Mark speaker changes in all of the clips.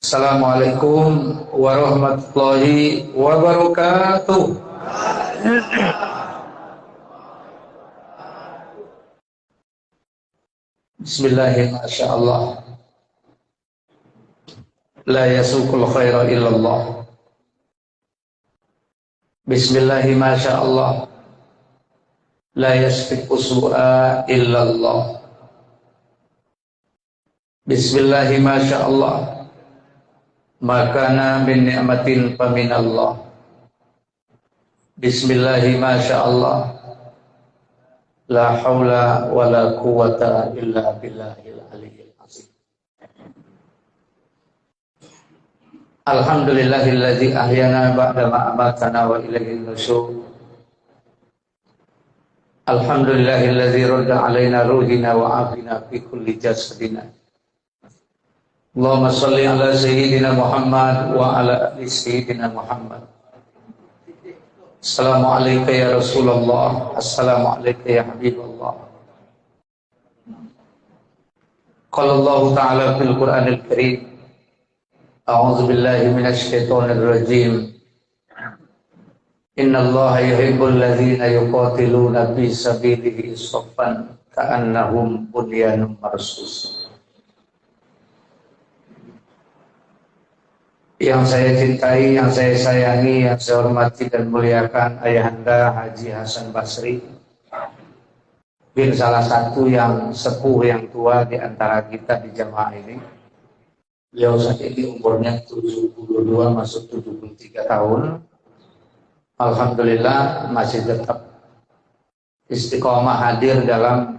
Speaker 1: Assalamualaikum warahmatullahi wabarakatuh. Bismillahirrahmanirrahim. La yasuqul khaira illallah. Bismillahirrahmanirrahim. La yasfiqu su'a illallah. Bismillahirrahmanirrahim. Makana min ni'matin faminallah. Bismillahirrahmanirrahim. La haula wa la quwata illa billahil aliyyil azim. Alhamdulillahilladzi ahyana ba'da ma amatana wa ilaihin nusyur. Alhamdulillahilladzi radda alaina ruhina wa afina fi kulli jasadina. Allahumma salli ala sayyidina Muhammad wa ala ali sayyidina Muhammad. Assalamualaikum ya Rasulullah. Assalamualaikum ya Habibullah. Qala Allah Ta'ala fil Qur'anil Karim. A'udzu billahi minasy syaithanir rajim. Inna Allah yuhibbul ladzina yuqatiluna fi sabilihi shaffan ka'annahum bunyanun marsus. Yang saya cintai, yang saya sayangi, yang saya hormati dan muliakan Ayahanda Haji Hasan Basri bin salah satu yang sepuh yang tua di antara kita di jamaah ini. Beliau saat ini umurnya 72 masuk 73 tahun. Alhamdulillah masih tetap istiqomah hadir dalam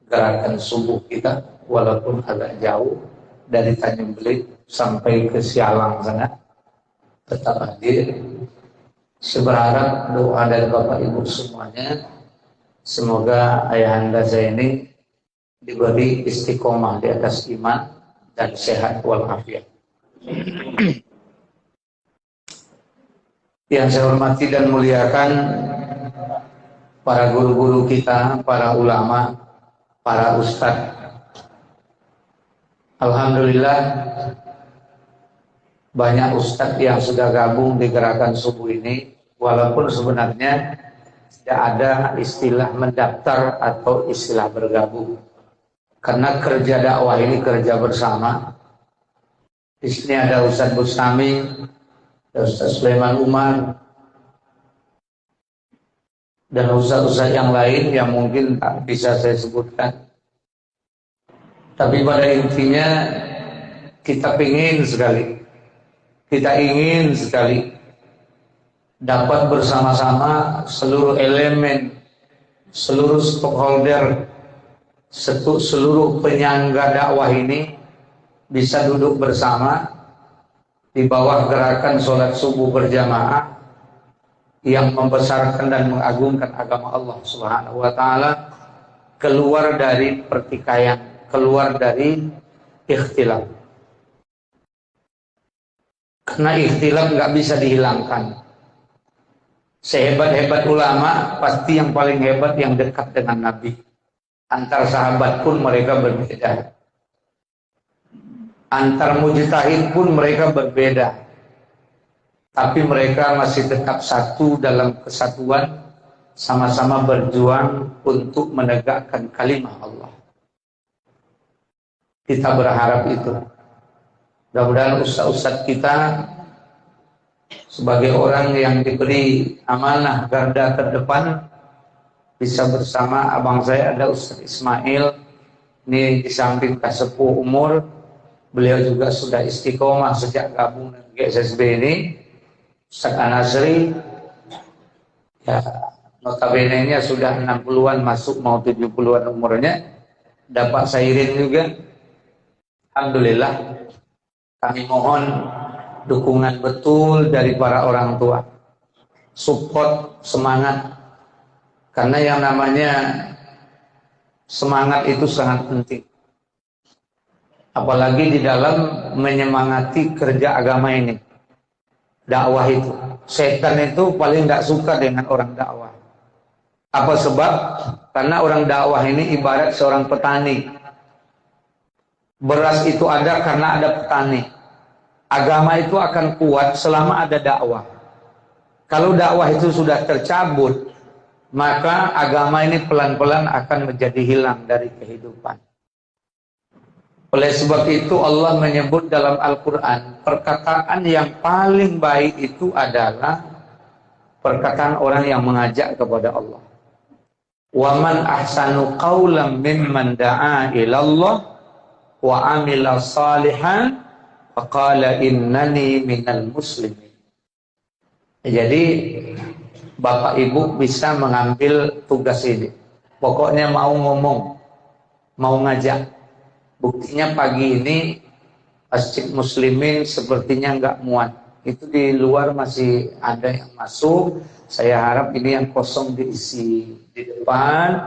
Speaker 1: gerakan subuh kita walaupun agak jauh dari Tanjung Belit sampai ke Sialang sana, tetap hadir. Berharap doa dari Bapak Ibu semuanya, semoga ayahanda saya ini diberi istiqomah di atas iman dan sehat walafiat. Yang saya hormati dan muliakan para guru-guru kita, para ulama, para ustadz. Alhamdulillah banyak ustadz yang sudah gabung di gerakan subuh ini, walaupun sebenarnya tidak ada istilah mendaftar atau istilah bergabung. Karena kerja dakwah ini kerja bersama. Di sini ada Ustadz Bustami, ada Ustadz Sulaiman Umar, dan ustadz-ustadz yang lain yang mungkin tak bisa saya sebutkan. Tapi pada intinya kita ingin sekali dapat bersama-sama seluruh elemen, seluruh stakeholder, seluruh penyangga dakwah ini bisa duduk bersama di bawah gerakan sholat subuh berjamaah yang membesarkan dan mengagungkan agama Allah Subhanahu wa Ta'ala, keluar dari pertikaian, keluar dari ikhtilaf. Karena ikhtilaf nggak bisa dihilangkan. Sehebat-hebat ulama, pasti yang paling hebat yang dekat dengan Nabi. Antar sahabat pun mereka berbeda. Antar mujtahid pun mereka berbeda. Tapi mereka masih tetap satu dalam kesatuan, sama-sama berjuang untuk menegakkan kalimah Allah. Kita berharap itu. Mudah-mudahan ustaz-ustaz kita sebagai orang yang diberi amanah garda terdepan bisa bersama abang saya ada Ustaz Ismail, ini di samping kasepuh umur, beliau juga sudah istiqomah sejak gabung dengan GSSB ini. Ustaz Anasri ya notabene-nya sudah 60-an masuk mau 70-an umurnya. Dapat Sairin juga. Alhamdulillah, kami mohon dukungan betul dari para orang tua, support, semangat, karena yang namanya semangat itu sangat penting, apalagi di dalam menyemangati kerja agama ini, dakwah itu. Setan itu paling tidak suka dengan orang dakwah. Apa sebab? Karena orang dakwah ini ibarat seorang petani. Beras itu ada karena ada petani. Agama itu akan kuat selama ada dakwah. Kalau dakwah itu sudah tercabut, maka agama ini pelan-pelan akan menjadi hilang dari kehidupan. Oleh sebab itu Allah menyebut dalam Al-Quran, perkataan yang paling baik itu adalah perkataan orang yang mengajak kepada Allah. Wa man ahsanu qawlan mimman da'a ilallah wa amila salihan wa qala innani minal muslimin. Jadi Bapak Ibu bisa mengambil tugas ini. Pokoknya mau ngomong, mau ngajak. Buktinya pagi ini Masjid Muslimin sepertinya nggak muat. Itu di luar masih ada yang masuk. Saya harap ini yang kosong diisi di depan,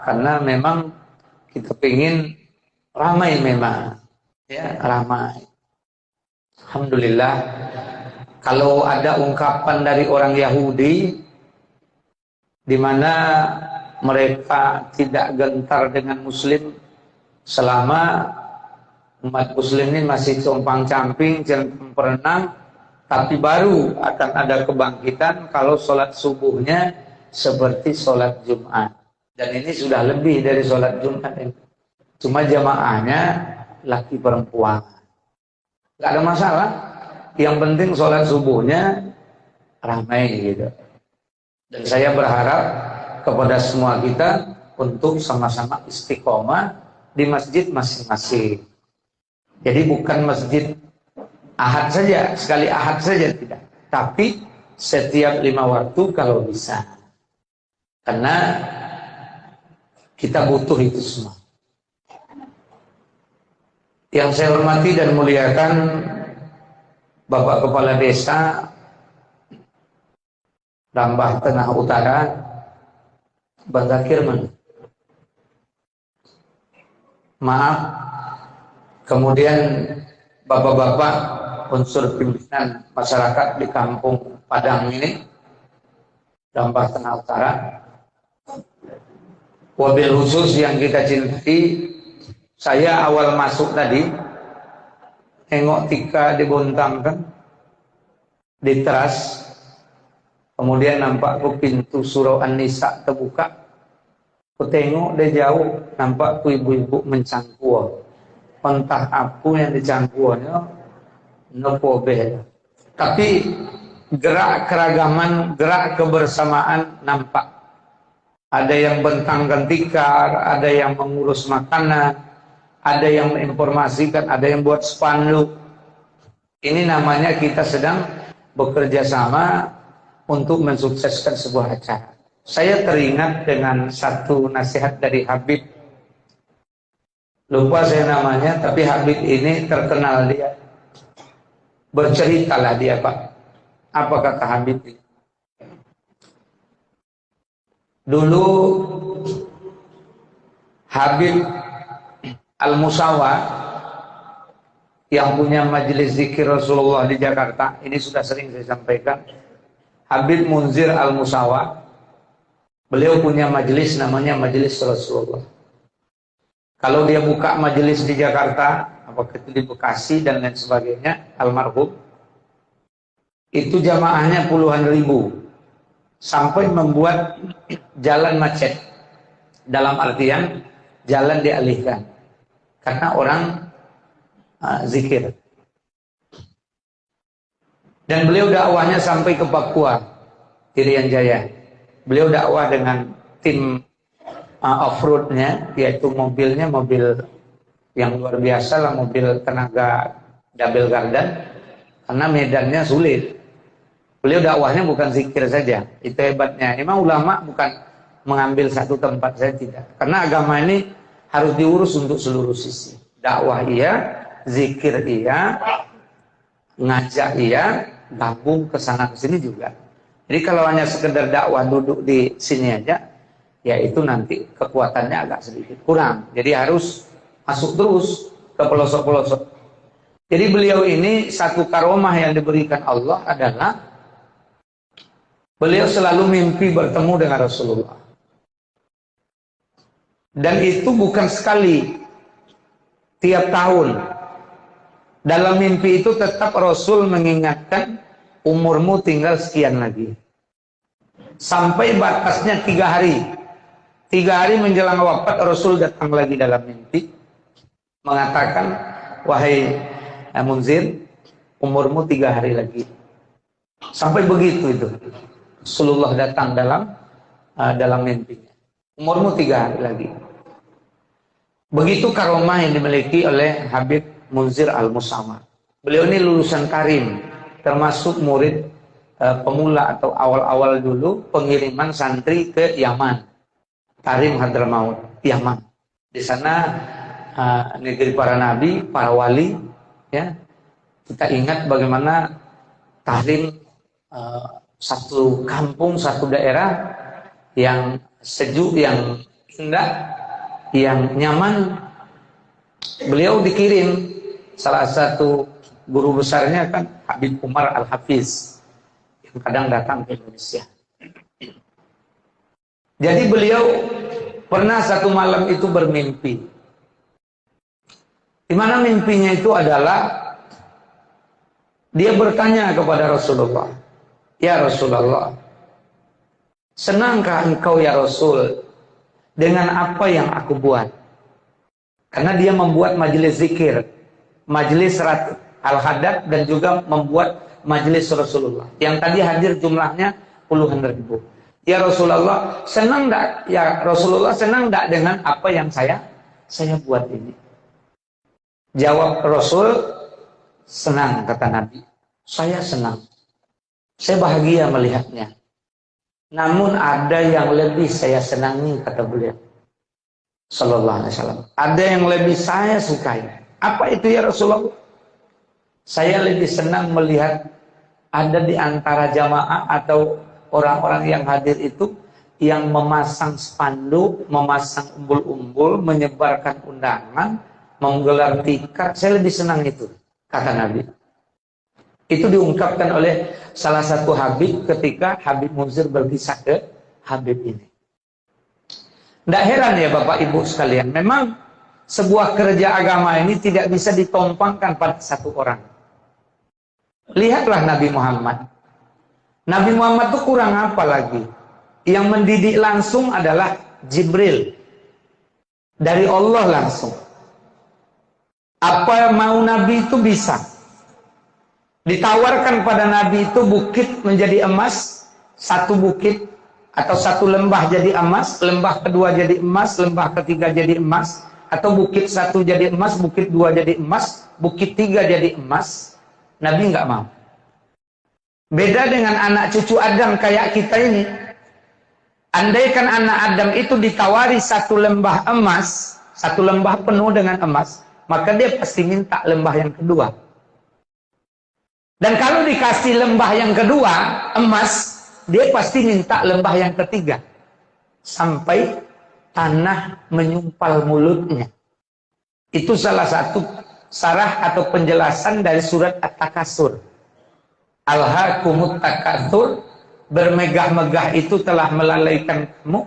Speaker 1: karena memang kita pengen ramai memang, ya ramai. Alhamdulillah. Kalau ada ungkapan dari orang Yahudi di mana mereka tidak gentar dengan Muslim selama umat Muslim ini masih compang-camping, berenang, tapi baru akan ada kebangkitan kalau sholat subuhnya seperti sholat Jumat. Dan ini sudah lebih dari sholat Jumat ini. Cuma jamaahnya laki perempuan. Gak ada masalah. Yang penting sholat subuhnya ramai gitu. Dan saya berharap kepada semua kita untuk sama-sama istiqomah di masjid masing-masing. Jadi bukan masjid Ahad saja, sekali Ahad saja tidak. Tapi setiap 5 waktu kalau bisa. Karena kita butuh itu semua. Yang saya hormati dan muliakan Bapak Kepala Desa Rambah Tengah Utara, Bang Zakir mana? Maaf, kemudian bapak-bapak unsur pimpinan masyarakat di kampung Padang ini, Rambah Tengah Utara, wabil khusus yang kita cintai. Saya awal masuk tadi tengok Tika dibontangkan di teras, kemudian nampak ke pintu surau An-Nisa terbuka. Aku tengok dia jauh, nampak tu ibu-ibu mencangkuah. Entah aku yang dicangkuahnya, nopo beda. Tapi gerak keragaman, gerak kebersamaan nampak. Ada yang bentangkan tikar, ada yang mengurus makanan, ada yang menginformasikan, ada yang buat spanduk. Ini namanya kita sedang bekerja sama untuk mensukseskan sebuah acara. Saya teringat dengan satu nasihat dari Habib. Lupa saya namanya, tapi Habib ini terkenal dia. Berceritalah dia, Pak. Apa kata Habib ini? Dulu Habib Al-Musawa yang punya majelis zikir Rasulullah di Jakarta, ini sudah sering saya sampaikan. Habib Munzir Al-Musawa, beliau punya majelis namanya Majelis Rasulullah. Kalau dia buka majelis di Jakarta, apakah itu di Bekasi dan lain sebagainya, almarhum, itu jamaahnya puluhan ribu, sampai membuat jalan macet. Dalam artian jalan dialihkan karena orang zikir. Dan beliau dakwahnya sampai ke Papua, Irian Jaya. Beliau dakwah dengan tim off-roadnya, yaitu mobilnya mobil yang luar biasa lah, mobil tenaga double gardan, karena medannya sulit. Beliau dakwahnya bukan zikir saja, itu hebatnya. Memang ulama bukan mengambil satu tempat saja, tidak. Karena agama ini harus diurus untuk seluruh sisi. Dakwah iya, zikir iya, ngajak iya, gabung ke sana ke sini juga. Jadi kalau hanya sekedar dakwah duduk di sini aja, ya itu nanti kekuatannya agak sedikit kurang. Jadi harus masuk terus ke pelosok-pelosok. Jadi beliau ini satu karomah yang diberikan Allah adalah beliau selalu mimpi bertemu dengan Rasulullah. Dan itu bukan sekali, tiap tahun. Dalam mimpi itu tetap Rasul mengingatkan umurmu tinggal sekian lagi. Sampai batasnya 3 hari. 3 hari menjelang wafat Rasul datang lagi dalam mimpi mengatakan, wahai Munzir, umurmu 3 hari lagi. Sampai begitu itu. Rasulullah datang dalam mimpinya. Umurmu 3 hari lagi. Begitu karomah yang dimiliki oleh Habib Munzir Al-Musamar. Beliau ini lulusan Karim, termasuk murid pemula atau awal-awal dulu pengiriman santri ke Yaman. Karim Hadramaut, Yaman. Di sana negeri para nabi, para wali, ya. Kita ingat bagaimana Tahrim satu kampung, satu daerah yang sejuk, yang indah, yang nyaman. Beliau dikirim, salah satu guru besarnya kan Habib Umar Al-Hafiz yang kadang datang ke Indonesia. Jadi beliau pernah satu malam itu bermimpi, di mana mimpinya itu adalah dia bertanya kepada Rasulullah, ya Rasulullah, senangkah engkau ya Rasul dengan apa yang aku buat? Karena dia membuat majelis zikir, majelis Al-Hadad, dan juga membuat majelis Rasulullah. Yang tadi hadir jumlahnya puluhan ribu. Ya Rasulullah, senang enggak? Ya Rasulullah, senang enggak dengan apa yang saya buat ini? Jawab Rasul, senang, kata Nabi. Saya senang. Saya bahagia melihatnya. Namun ada yang lebih saya senangi, kata beliau sallallahu alaihi wasallam. Ada yang lebih saya sukai. Apa itu ya Rasulullah? Saya lebih senang melihat ada di antara jamaah atau orang-orang yang hadir itu yang memasang spanduk, memasang umbul-umbul, menyebarkan undangan, menggelar tikar. Saya lebih senang itu, kata Nabi. Itu diungkapkan oleh salah satu Habib ketika Habib Munzir berkisah ke Habib ini. Tidak heran ya Bapak Ibu sekalian, memang sebuah kerja agama ini tidak bisa ditompangkan pada satu orang. Lihatlah Nabi Muhammad. Nabi Muhammad itu kurang apa lagi? Yang mendidik langsung adalah Jibril. Dari Allah langsung. Apa mau Nabi itu bisa. Ditawarkan pada Nabi itu bukit menjadi emas, satu bukit atau satu lembah jadi emas, lembah kedua jadi emas, lembah ketiga jadi emas, atau bukit satu jadi emas, bukit dua jadi emas, bukit tiga jadi emas. Nabi nggak mau. Beda dengan anak cucu Adam kayak kita ini. Andaikan anak Adam itu ditawari satu lembah emas, satu lembah penuh dengan emas, maka dia pasti minta lembah yang kedua. Dan kalau dikasih lembah yang kedua, emas, dia pasti minta lembah yang ketiga. Sampai tanah menyumpal mulutnya. Itu salah satu sarah atau penjelasan dari surat At-Takasur. Alhaakumut takatsur, bermegah-megah itu telah melalaikan kamu,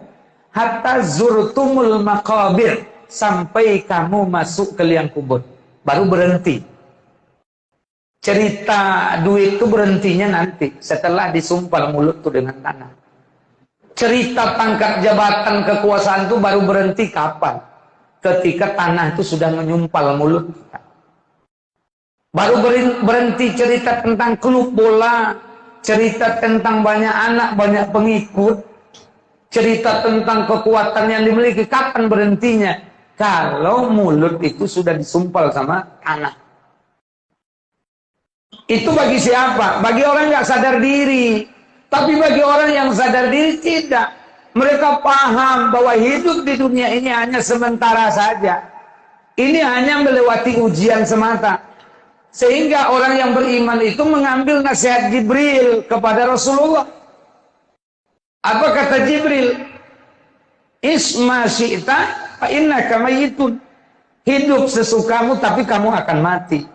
Speaker 1: hatta zurtumul maqabir, sampai kamu masuk ke liang kubur. Baru berhenti. Cerita duit itu berhentinya nanti setelah disumpal mulut itu dengan tanah. Cerita pangkat jabatan kekuasaan itu baru berhenti kapan? Ketika tanah itu sudah menyumpal mulut kita. Baru berhenti cerita tentang klub bola, cerita tentang banyak anak, banyak pengikut, cerita tentang kekuatan yang dimiliki. Kapan berhentinya? Kalau mulut itu sudah disumpal sama tanah. Itu bagi siapa? Bagi orang yang sadar diri. Tapi bagi orang yang sadar diri tidak. Mereka paham bahwa hidup di dunia ini hanya sementara saja. Ini hanya melewati ujian semata. Sehingga orang yang beriman itu mengambil nasihat Jibril kepada Rasulullah. Apa kata Jibril? Isma syi'ta fa innaka mayyitun. Hidup sesukamu tapi kamu akan mati.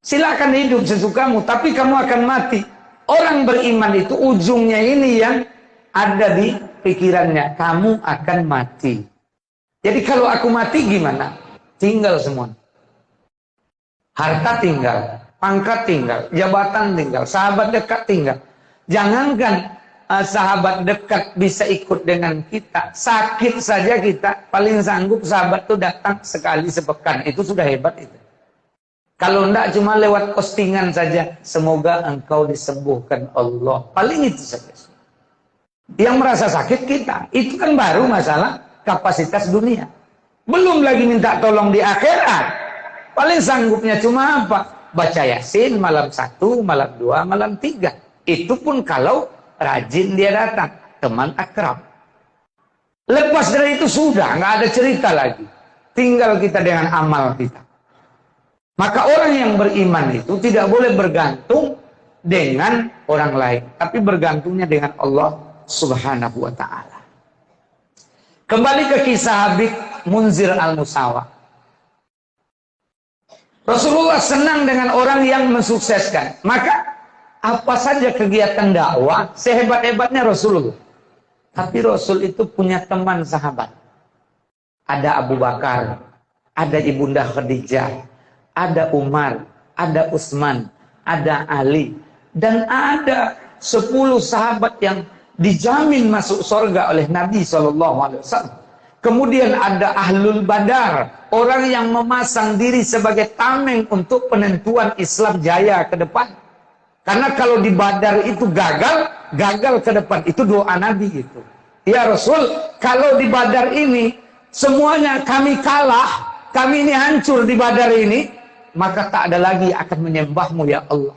Speaker 1: Silakan hidup sesukamu, tapi kamu akan mati. Orang beriman itu ujungnya ini yang ada di pikirannya. Kamu akan mati. Jadi kalau aku mati gimana? Tinggal semua. Harta tinggal, pangkat tinggal, jabatan tinggal, sahabat dekat tinggal. Jangankan sahabat dekat bisa ikut dengan kita, sakit saja kita paling sanggup sahabat itu datang sekali sepekan, itu sudah hebat itu. Kalau enggak cuma lewat postingan saja, semoga engkau disembuhkan Allah, paling itu saja. Yang merasa sakit kita, itu kan baru masalah kapasitas dunia. Belum lagi minta tolong di akhirat. Paling sanggupnya cuma apa? Baca Yasin malam 1, malam 2, malam 3. Itu pun kalau rajin dia datang, teman akrab. Lepas dari itu sudah, nggak ada cerita lagi. Tinggal kita dengan amal kita. Maka orang yang beriman itu tidak boleh bergantung dengan orang lain, tapi bergantungnya dengan Allah Subhanahu wa ta'ala. Kembali ke kisah Habib Munzir al-Musawa. Rasulullah senang dengan orang yang mensukseskan. Maka apa saja kegiatan dakwah sehebat-hebatnya Rasulullah. Tapi Rasul itu punya teman sahabat. Ada Abu Bakar, ada Ibunda Khadijah, ada Umar, ada Utsman, ada Ali, dan ada 10 sahabat yang dijamin masuk surga oleh Nabi SAW. Kemudian ada Ahlul Badar, orang yang memasang diri sebagai tameng untuk penentuan Islam jaya ke depan. Karena kalau di Badar itu gagal ke depan. Itu doa Nabi itu. Ya Rasul, kalau di Badar ini semuanya kami kalah, kami ini hancur di Badar ini, maka tak ada lagi akan menyembahmu ya Allah.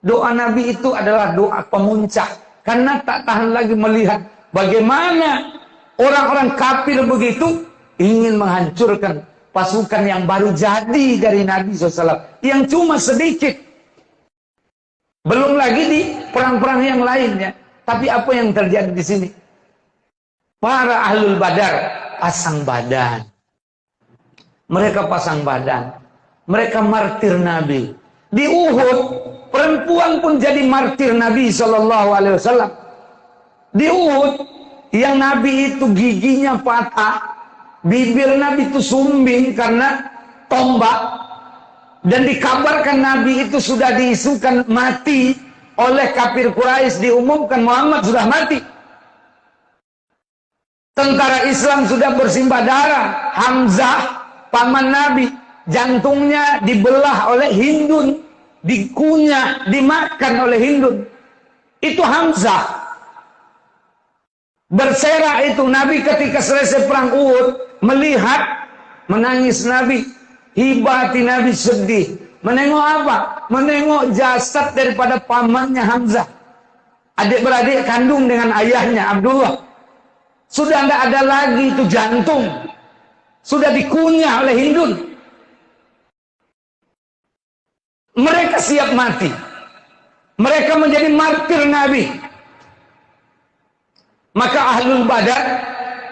Speaker 1: Doa Nabi itu adalah doa pemuncak. Karena tak tahan lagi melihat bagaimana orang-orang kafir begitu ingin menghancurkan pasukan yang baru jadi dari Nabi SAW. Yang cuma sedikit. Belum lagi di perang-perang yang lainnya. Tapi apa yang terjadi di sini? Para Ahlul Badar pasang badan. Mereka pasang badan. Mereka martir Nabi. Di Uhud, perempuan pun jadi martir Nabi SAW. Di Uhud, yang Nabi itu giginya patah, bibir Nabi itu sumbing karena tombak, dan dikabarkan Nabi itu sudah diisukan mati oleh kafir Quraisy, diumumkan Muhammad sudah mati. Tentara Islam sudah bersimbah darah. Hamzah, paman Nabi, jantungnya dibelah oleh Hindun, dikunyah, dimakan oleh Hindun. Itu Hamzah. Berserak itu Nabi ketika selesai perang Uhud, melihat, menangis Nabi, hibati Nabi sedih. Menengok apa? Menengok jasad daripada pamannya Hamzah, adik-beradik kandung dengan ayahnya Abdullah. Sudah tidak ada lagi itu jantung, sudah dikunyah oleh Hindun. Mereka siap mati. Mereka menjadi martir Nabi. Maka Ahlul Badar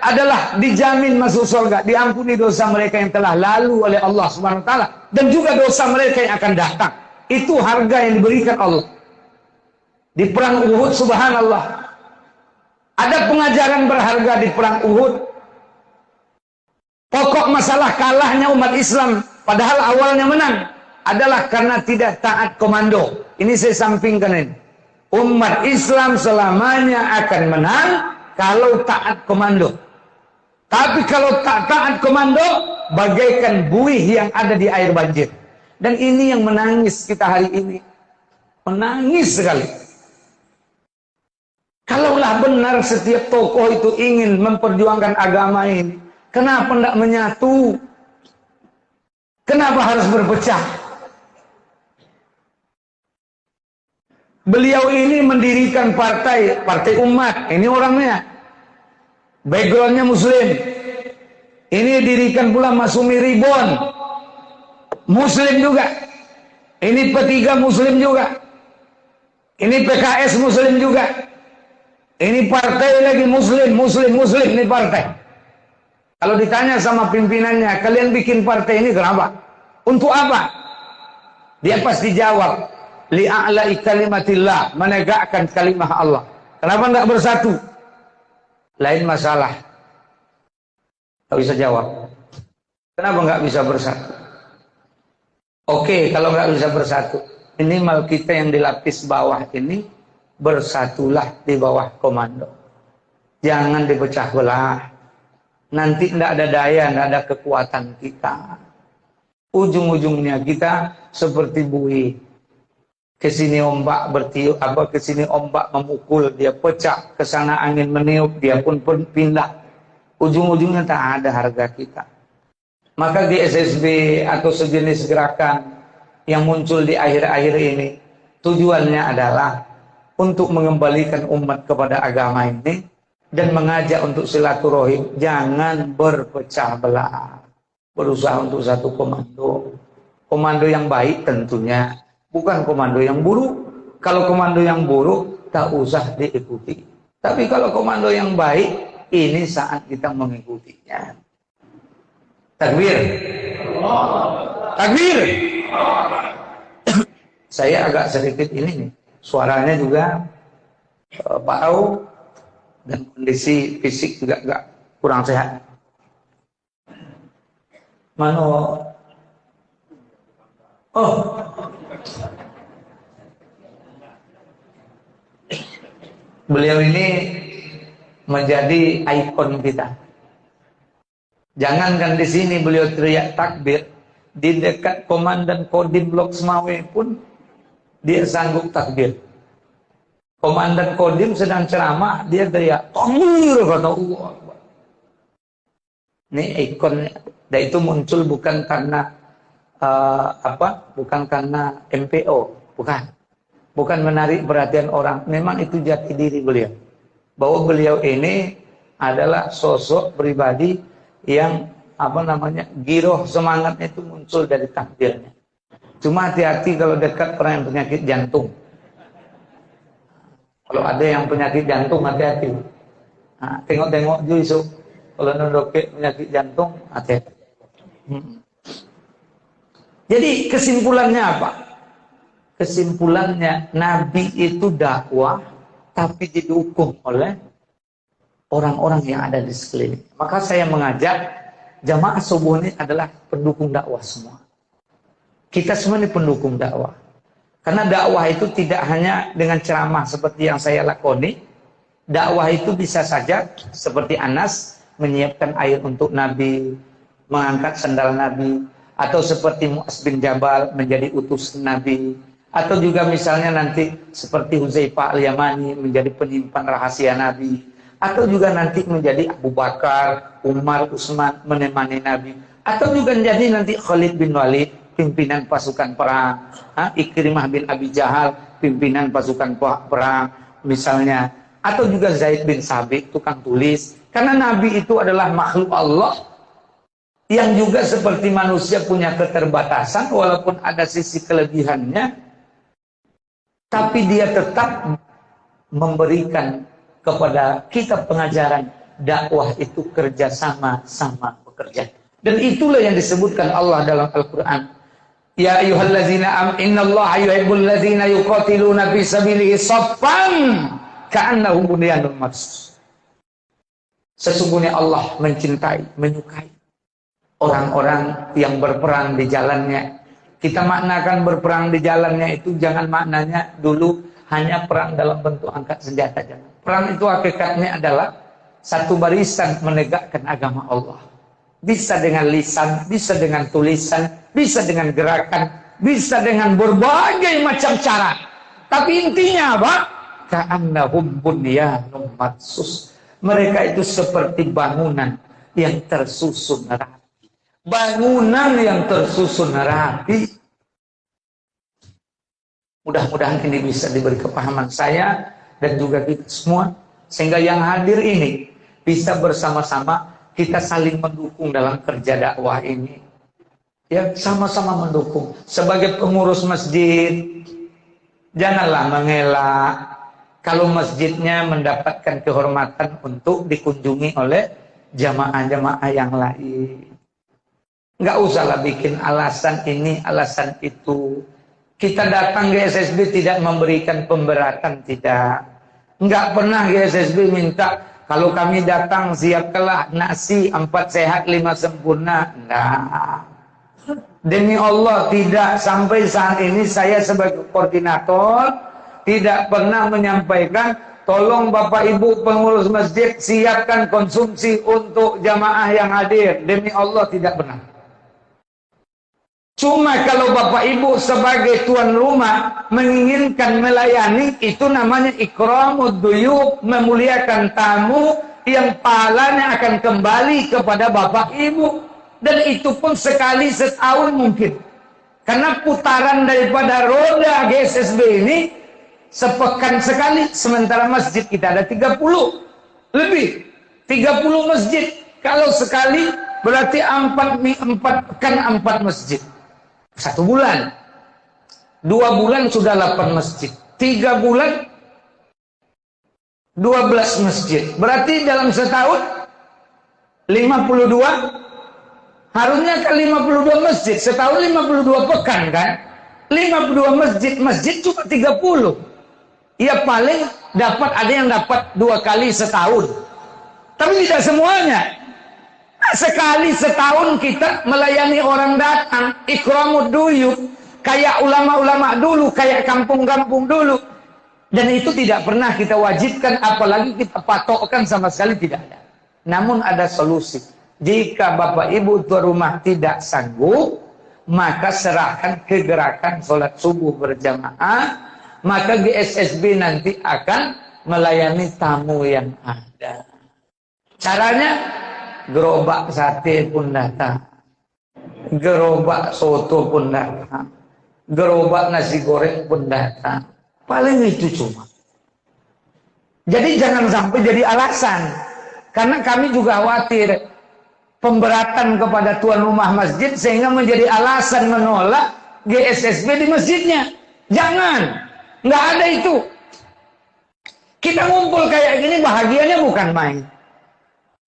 Speaker 1: adalah dijamin masuk surga, diampuni dosa mereka yang telah lalu oleh Allah Subhanahu wa taala, dan juga dosa mereka yang akan datang. Itu harga yang diberikan Allah. Di perang Uhud, subhanallah, ada pengajaran berharga di perang Uhud. Pokok masalah kalahnya umat Islam, padahal awalnya menang, adalah karena tidak taat komando. Ini saya sampingkan ini. Umat Islam selamanya akan menang kalau taat komando. Tapi kalau tak taat komando, bagaikan buih yang ada di air banjir. Dan ini yang menangis kita hari ini. Menangis sekali. Kalaulah benar setiap tokoh itu ingin memperjuangkan agama ini, kenapa tidak menyatu? Kenapa harus berpecah? Beliau ini mendirikan partai umat. Ini orangnya, backgroundnya Muslim. Ini dirikan pula Masumi Ribon, Muslim juga. Ini P3 Muslim juga. Ini PKS Muslim juga. Ini partai lagi Muslim ini partai. Kalau ditanya sama pimpinannya, kalian bikin partai ini kenapa? Untuk apa? Dia pasti jawab, li'a'la'i kalimatillah, menegakkan kalimah Allah. Kenapa enggak bersatu? Lain masalah. Tak bisa jawab. Kenapa enggak bisa bersatu? Oke, kalau nggak bisa bersatu, minimal kita yang di lapis bawah ini bersatulah di bawah komando. Jangan dipecah belah. Nanti tidak ada daya, tidak ada kekuatan kita. Ujung-ujungnya kita seperti buih. Kesini ombak bertiup, kesini ombak memukul, dia pecah. Kesana angin meniup, dia pun pindah. Ujung-ujungnya tak ada harga kita. Maka GSSB atau sejenis gerakan yang muncul di akhir-akhir ini, tujuannya adalah untuk mengembalikan umat kepada agama ini dan mengajak untuk silaturahim, jangan berpecah belah. Berusaha untuk satu komando. Komando yang baik tentunya, bukan komando yang buruk. Kalau komando yang buruk, tak usah diikuti. Tapi kalau komando yang baik, ini saat kita mengikutinya. Takbir. Takbir. Saya agak sedikit ini nih, suaranya juga bau dan kondisi fisik juga agak kurang sehat. Mano? Oh, beliau ini menjadi ikon kita. Jangankan di sini beliau teriak takbir, di dekat komandan Kodim Blok Semawe pun dia sanggup takbir. Komandan Kodim sedang ceramah, dia teriak takbir, kata Allah. Ini ikonnya. Dan itu muncul bukan karena bukan karena MPO, bukan menarik perhatian orang. Memang itu jati diri beliau. Bahwa beliau ini adalah sosok pribadi yang giroh semangatnya itu muncul dari takbirnya. Cuma hati-hati kalau dekat orang yang penyakit jantung. Kalau ada yang penyakit jantung, hati-hati. Nah, tengok-tengok juga. Kalau nondoke penyakit jantung, hati-hati. Jadi kesimpulannya apa? Kesimpulannya Nabi itu dakwah tapi didukung oleh orang-orang yang ada di sekeliling. Maka saya mengajak jamaah subuh ini adalah pendukung dakwah semua. Kita semua ini pendukung dakwah. Karena dakwah itu tidak hanya dengan ceramah seperti yang saya lakoni. Dakwah itu bisa saja seperti Anas menyiapkan air untuk Nabi, mengangkat sandal Nabi, atau seperti Mu'az bin Jabal menjadi utusan Nabi, atau juga misalnya nanti seperti Huzaifah al-Yamani menjadi penyimpan rahasia Nabi, atau juga nanti menjadi Abu Bakar, Umar, Utsman menemani Nabi, atau juga menjadi nanti Khalid bin Walid pimpinan pasukan perang, Ikrimah bin Abi Jahal pimpinan pasukan perang misalnya, atau juga Zaid bin Sabit tukang tulis. Karena Nabi itu adalah makhluk Allah yang juga seperti manusia punya keterbatasan, walaupun ada sisi kelebihannya, tapi dia tetap memberikan kepada kita pengajaran dakwah itu kerjasama, sama bekerja. Dan itulah yang disebutkan Allah dalam Al-Quran. Ya ayyuhallazina innallaha yuhibbul ladzina yuqatiluna fi sabilihi shaffan ka'annahum bunyanun marsus. Sesungguhnya Allah mencintai, menyukai orang-orang yang berperang di jalannya. Kita maknakan berperang di jalannya itu jangan maknanya dulu hanya perang dalam bentuk angkat senjata. Perang itu hakikatnya adalah satu barisan menegakkan agama Allah. Bisa dengan lisan, bisa dengan tulisan, bisa dengan gerakan, bisa dengan berbagai macam cara. Tapi intinya apa? Ka'annahum bunyanun marsus. Mereka itu seperti bangunan yang tersusun rapi. Bangunan yang tersusun rapi. Mudah-mudahan ini bisa diberi kepahaman saya dan juga kita semua, sehingga yang hadir ini bisa bersama-sama kita saling mendukung dalam kerja dakwah ini. Ya, sama-sama mendukung. Sebagai pengurus masjid, janganlah mengelak kalau masjidnya mendapatkan kehormatan untuk dikunjungi oleh jamaah-jamaah yang lain. Nggak usahlah bikin alasan ini, alasan itu. Kita datang ke GSSB tidak memberikan pemberatan, tidak. Nggak pernah GSSB minta, kalau kami datang siapkanlah nasi 4 sehat 5 sempurna. Nggak. Demi Allah, tidak, sampai saat ini saya sebagai koordinator tidak pernah menyampaikan tolong Bapak Ibu pengurus masjid siapkan konsumsi untuk jamaah yang hadir. Demi Allah tidak benar. Cuma kalau Bapak Ibu sebagai tuan rumah menginginkan melayani, itu namanya ikramud duyub, memuliakan tamu yang pahalanya akan kembali kepada Bapak Ibu. Dan itu pun sekali setahun mungkin. Karena putaran daripada roda GSSB ini sepekan sekali, sementara masjid kita ada 30 lebih, 30 masjid. Kalau sekali berarti 4 pekan 4 masjid. 1 bulan, 2 bulan sudah 8 masjid, 3 bulan 12 masjid. Berarti dalam setahun 52, harusnya kan 52 masjid, setahun 52 pekan kan? 52 masjid, masjid cuma 30. Ya paling dapat, ada yang dapat 2 kali setahun. Tapi tidak semuanya. Sekali setahun kita melayani orang datang, ikramud duyub, kayak ulama-ulama dulu, kayak kampung-kampung dulu. Dan itu tidak pernah kita wajibkan, apalagi kita patokkan, sama sekali tidak ada. Namun ada solusi. Jika Bapak Ibu tuan rumah tidak sanggup, maka serahkan ke gerakan sholat subuh berjamaah. Maka GSSB nanti akan melayani tamu yang ada. Caranya, gerobak sate pun datang, gerobak soto pun datang, gerobak nasi goreng pun datang. Paling itu cuma. Jadi jangan sampai jadi alasan. Karena kami juga khawatir pemberatan kepada tuan rumah masjid sehingga menjadi alasan menolak GSSB di masjidnya. Jangan. Nggak ada itu. Kita ngumpul kayak gini bahagianya bukan main.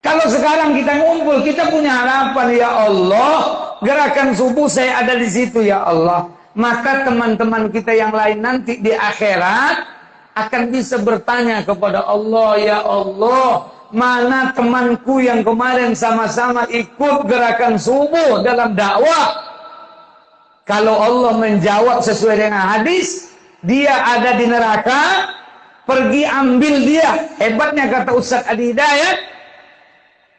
Speaker 1: Kalau sekarang kita ngumpul, kita punya harapan, ya Allah, gerakan subuh saya ada di situ, ya Allah. Maka teman-teman kita yang lain nanti di akhirat akan bisa bertanya kepada Allah, ya Allah, mana temanku yang kemarin sama-sama ikut gerakan subuh dalam dakwah? Kalau Allah menjawab sesuai dengan hadis, dia ada di neraka, pergi ambil dia. Hebatnya kata Ustaz Adi Hidayat,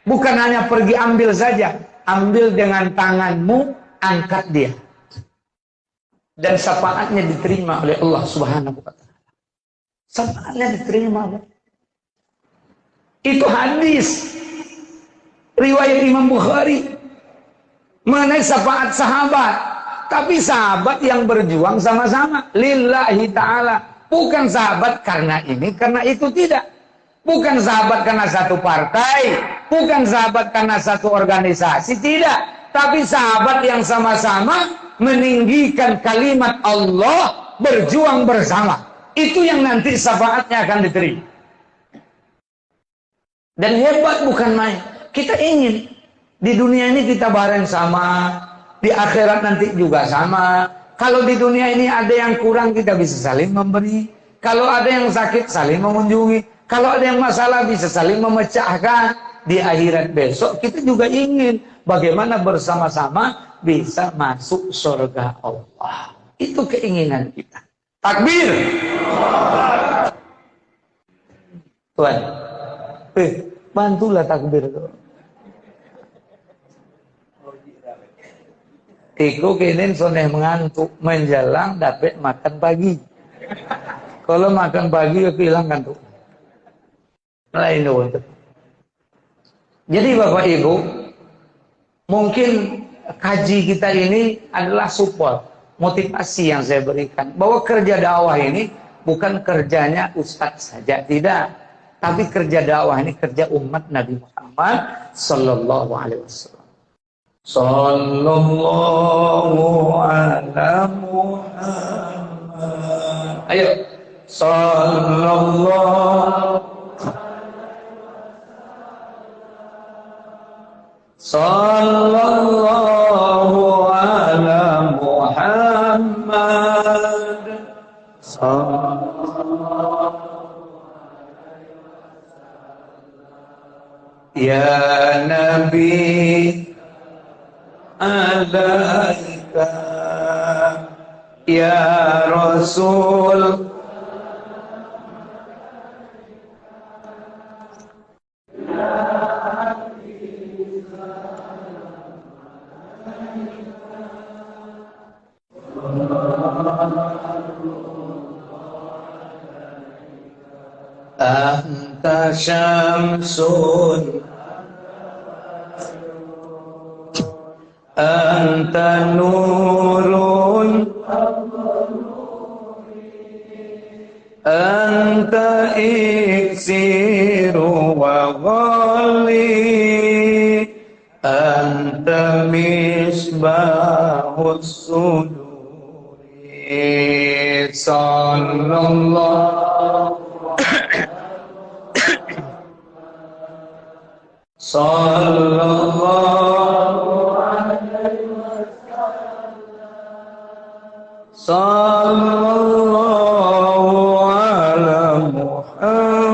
Speaker 1: bukan hanya pergi ambil saja, ambil dengan tanganmu, angkat dia. Dan syafaatnya diterima oleh Allah Subhanahu wa ta'ala. Syafaatnya diterima. Itu hadis riwayat Imam Bukhari mengenai syafaat sahabat. Tapi sahabat yang berjuang sama-sama lillahi ta'ala. Bukan sahabat karena ini, karena itu, tidak. Bukan sahabat karena satu partai, bukan sahabat karena satu organisasi, tidak. Tapi sahabat yang sama-sama meninggikan kalimat Allah, berjuang bersama. Itu yang nanti syafaatnya akan diterima. Dan hebat bukan main. Kita ingin di dunia ini kita bareng sama, di akhirat nanti juga sama. Kalau di dunia ini ada yang kurang, kita bisa saling memberi. Kalau ada yang sakit, saling mengunjungi. Kalau ada yang masalah, bisa saling memecahkan. Di akhirat besok kita juga ingin bagaimana bersama-sama bisa masuk surga Allah. Itu keinginan kita. Takbir. Tuan, bantulah takbir tuh. Iku kini soneh mengantuk, menjelang dapat makan pagi. Kalau makan pagi ya hilangkan tuh. Lain itu. Jadi Bapak Ibu, mungkin kaji kita ini adalah support, motivasi yang saya berikan. Bahwa kerja dakwah ini bukan kerjanya ustadz saja, tidak. Tapi kerja dakwah ini kerja umat Nabi Muhammad Sallallahu Alaihi Wasallam. Sallallahu ala Muhammad. Ayo. Sallallahu ala Muhammad. Ya Nabi, alaika ya Rasul. Anta syamsun anta nurun anta iksiru wa ghali anta misbahus suduri sallallahu sallallahu alaihi wasallam sallallahu ala Muhammad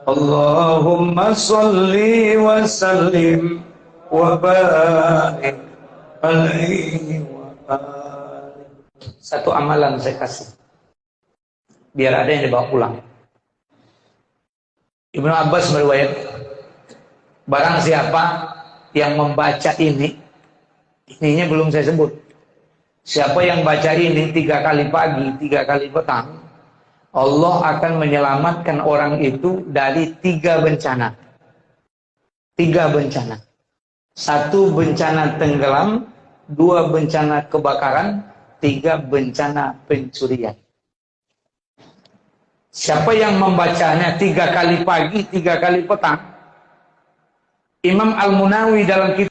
Speaker 1: Allahumma salli wa sallim wa barik alaihi wa barik. Satu amalan saya kasih biar ada yang dibawa pulang. Ibnu Abbas meriwayat, barang siapa yang membaca ininya belum saya sebut. Siapa yang baca ini 3 kali pagi, 3 kali petang, Allah akan menyelamatkan orang itu dari 3 bencana. 3 bencana. 1 bencana tenggelam, 2 bencana kebakaran, 3 bencana pencurian. Siapa yang membacanya 3 kali pagi, 3 kali petang, Imam Al-Munawi dalam kitab